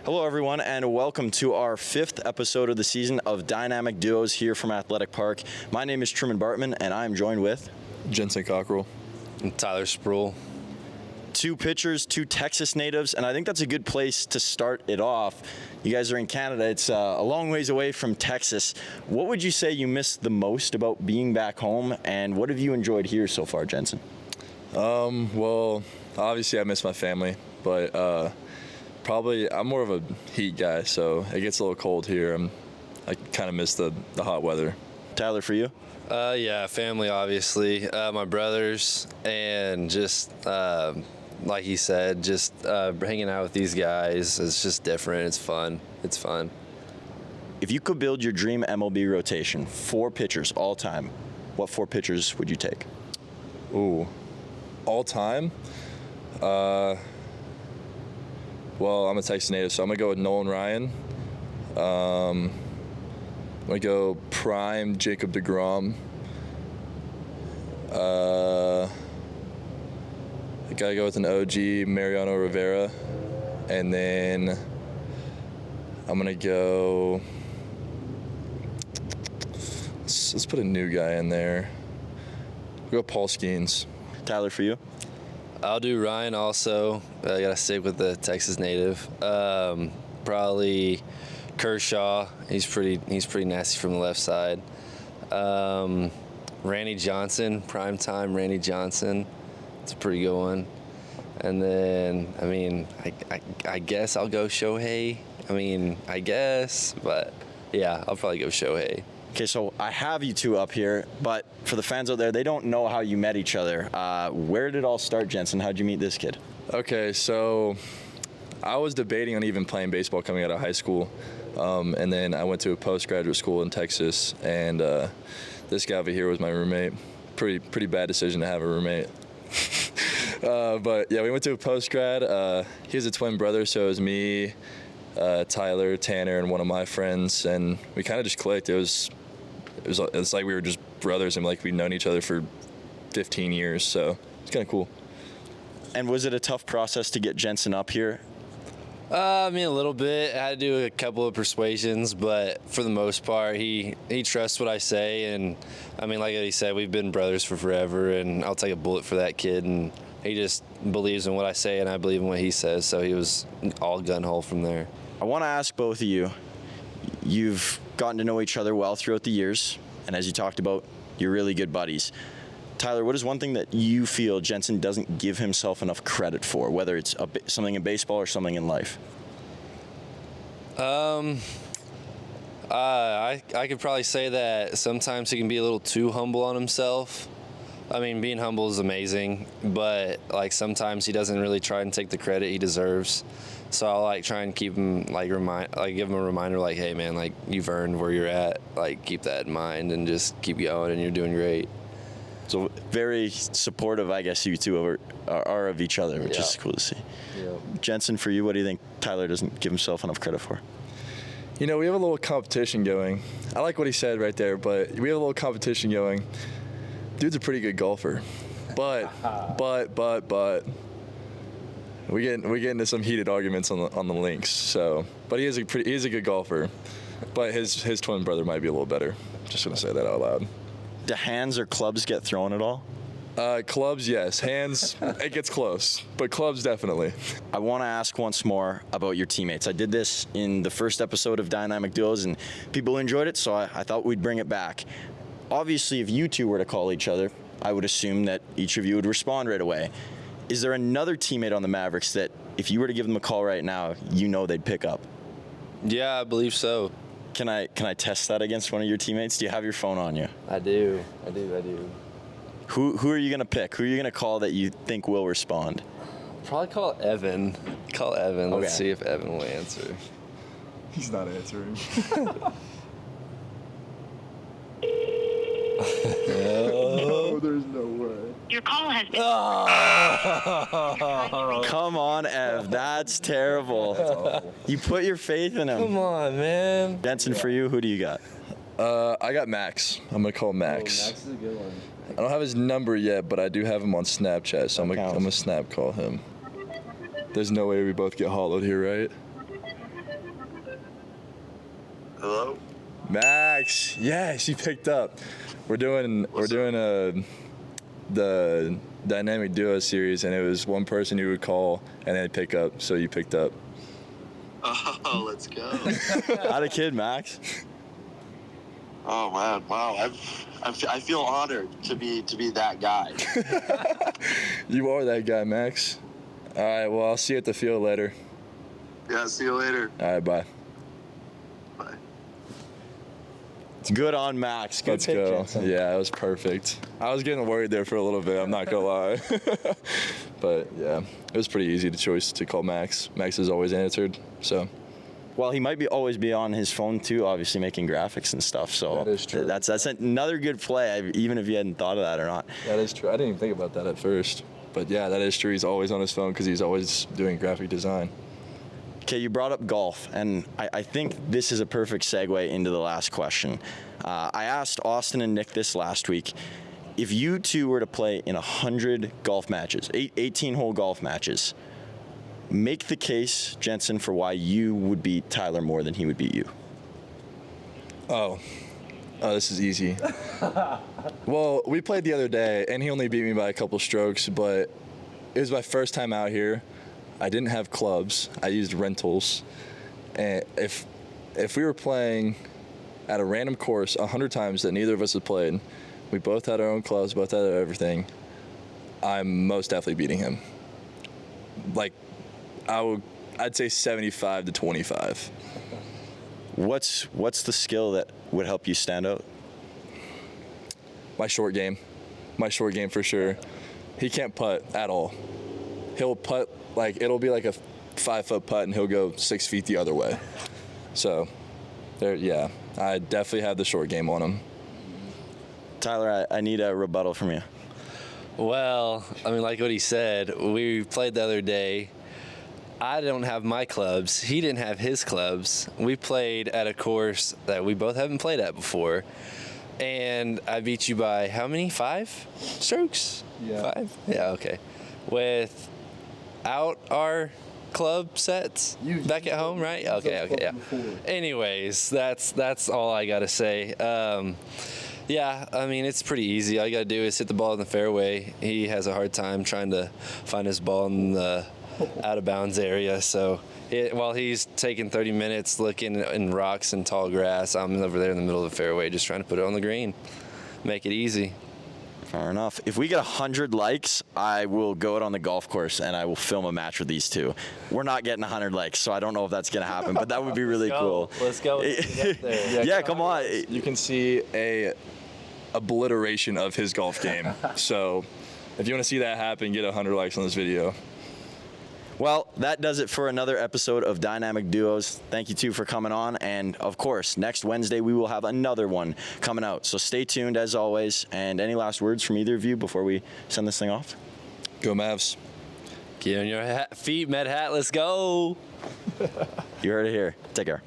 Hello, everyone, and welcome to our 5th episode of the season of Dynamic Duos here from Athletic Park. My name is Truman Bartman, and I am joined with Jensen Cockrell and Tyler Spruiell. 2 pitchers, 2 Texas natives, and I think that's a good place to start it off. You guys are in Canada. It's a long ways away from Texas. What would you say you missed the most about being back home, and what have you enjoyed here so far, Jensen? Well, obviously I miss my family, but probably I'm more of a heat guy, so it gets a little cold here. I kind of miss the hot weather. Tyler, for you? Yeah, family, obviously. My brothers, and just like he said, just hanging out with these guys. It's just different. It's fun. If you could build your dream MLB rotation, 4 pitchers all time, what 4 pitchers would you take? Ooh, all time? Well, I'm a Texas native, so I'm going to go with Nolan Ryan. I'm going to go prime Jacob deGrom. I got to go with an OG, Mariano Rivera. And then I'm going to go... Let's put a new guy in there. We'll go Paul Skeens. Tyler, for you? I'll do Ryan also. I got to stick with the Texas native. Probably Kershaw. He's pretty nasty from the left side. Randy Johnson, primetime Randy Johnson. It's a pretty good one. And then, I guess I'll go Shohei. But yeah, I'll probably go Shohei. Okay, so I have you 2 up here, but for the fans out there, they don't know how you met each other. Where did it all start, Jensen? How'd you meet this kid? Okay, so I was debating on even playing baseball coming out of high school, and then I went to a postgraduate school in Texas, and this guy over here was my roommate. Pretty bad decision to have a roommate. But yeah, we went to a postgrad. He has a twin brother, so it was me, Tyler, Tanner, and one of my friends, and we kind of just clicked. It's like we were just brothers, and like we'd known each other for 15 years, so it's kind of cool. And was it a tough process to get Jensen up here? A little bit. I had to do a couple of persuasions, but for the most part, he trusts what I say, and like he said, we've been brothers for forever, and I'll take a bullet for that kid, and he just believes in what I say, and I believe in what he says, so he was all gun-ho from there. I want to ask both of you, you've gotten to know each other well throughout the years, and as you talked about, you're really good buddies. Tyler, what is one thing that you feel Jensen doesn't give himself enough credit for, whether it's something in baseball or something in life? I could probably say that sometimes he can be a little too humble on himself. Being humble is amazing, but sometimes he doesn't really try and take the credit he deserves. So I'll try and keep him give him a reminder hey man, you've earned where you're at. Keep that in mind and just keep going, and you're doing great. So very supportive, I guess you two are of each other, which is cool to see. Yeah. Jensen, for you, what do you think Tyler doesn't give himself enough credit for? We have a little competition going. I like what he said right there, but we have a little competition going. Dude's a pretty good golfer, but we get into some heated arguments on the links. So, but he is a good golfer, but his twin brother might be a little better. Just gonna say that out loud. Do hands or clubs get thrown at all? Clubs, yes. Hands, it gets close, but clubs definitely. I want to ask once more about your teammates. I did this in the first episode of Dynamic Duos, and people enjoyed it, so I thought we'd bring it back. Obviously, if you two were to call each other, I would assume that each of you would respond right away. Is there another teammate on the Mavericks that if you were to give them a call right now, they'd pick up? Yeah, I believe so. Can I test that against one of your teammates? Do you have your phone on you? I do. Who are you going to pick? Who are you going to call that you think will respond? Probably call Evan. Okay. Let's see if Evan will answer. He's not answering. No, there's no way. Your call has been... Come on, Ev. That's terrible. That's awful. You put your faith in him. Come on, man. Jensen, for you, who do you got? I got Max. I'm going to call Max. Max is a good one. I don't have his number yet, but I do have him on Snapchat, so I'm gonna snap call him. There's no way we both get hollowed here, right? Hello? Max, yes, you picked up. We're doing the dynamic duo series, and it was one person you would call and they'd pick up, so you picked up. Oh, let's go. Not a kid, Max. Oh man, wow. I feel honored to be that guy. You are that guy, Max. All right, well, I'll see you at the field later. Yeah, see you later. All right, bye. Bye. Good on Max. Good Let's pick, go. Jensen. Yeah, that was perfect. I was getting worried there for a little bit, I'm not gonna lie. But yeah, it was pretty easy choice to call Max. Max has always answered, so. Well, he might always be on his phone too, obviously making graphics and stuff. So That is true. That's another good play, even if you hadn't thought of that or not. That is true. I didn't even think about that at first. But yeah, that is true. He's always on his phone because he's always doing graphic design. Okay, you brought up golf, and I think this is a perfect segue into the last question. I asked Austin and Nick this last week. If you two were to play in 100 golf matches, 18-hole golf matches, make the case, Jensen, for why you would beat Tyler more than he would beat you. Oh, this is easy. Well, we played the other day, and he only beat me by a couple strokes, but it was my first time out here. I didn't have clubs. I used rentals. And if we were playing at a random course 100 times that neither of us had played, we both had our own clubs, both had everything, I'm most definitely beating him. Like, I'd say 75 to 25. What's the skill that would help you stand out? My short game for sure. He can't putt at all. He'll putt, like, it'll be like a 5-foot putt and he'll go 6 feet the other way. So yeah, I definitely have the short game on him. Tyler, I need a rebuttal from you. Well, I mean, like what he said, we played the other day. I don't have my clubs. He didn't have his clubs. We played at a course that we both haven't played at before. And I beat you by how many? 5 strokes? Yeah. 5? Yeah, okay. Without our club sets back at home, right? Okay, yeah. Anyways, that's all I got to say. Yeah, I mean, it's pretty easy. All you got to do is hit the ball in the fairway. He has a hard time trying to find his ball in the out-of-bounds area. So while he's taking 30 minutes looking in rocks and tall grass, I'm over there in the middle of the fairway just trying to put it on the green. Make it easy. Fair enough. If we get 100 likes, I will go out on the golf course and I will film a match with these two. We're not getting 100 likes, so I don't know if that's going to happen, but that would be really cool. Let's go. Let's get there. Yeah, come on. You can see a obliteration of his golf game. So if you want to see that happen, get 100 likes on this video. Well, that does it for another episode of Dynamic Duos. Thank you two for coming on. And of course, next Wednesday, we will have another one coming out. So stay tuned as always. And any last words from either of you before we send this thing off? Go Mavs. Get on your feet, Med Hat. Let's go. You heard it here. Take care.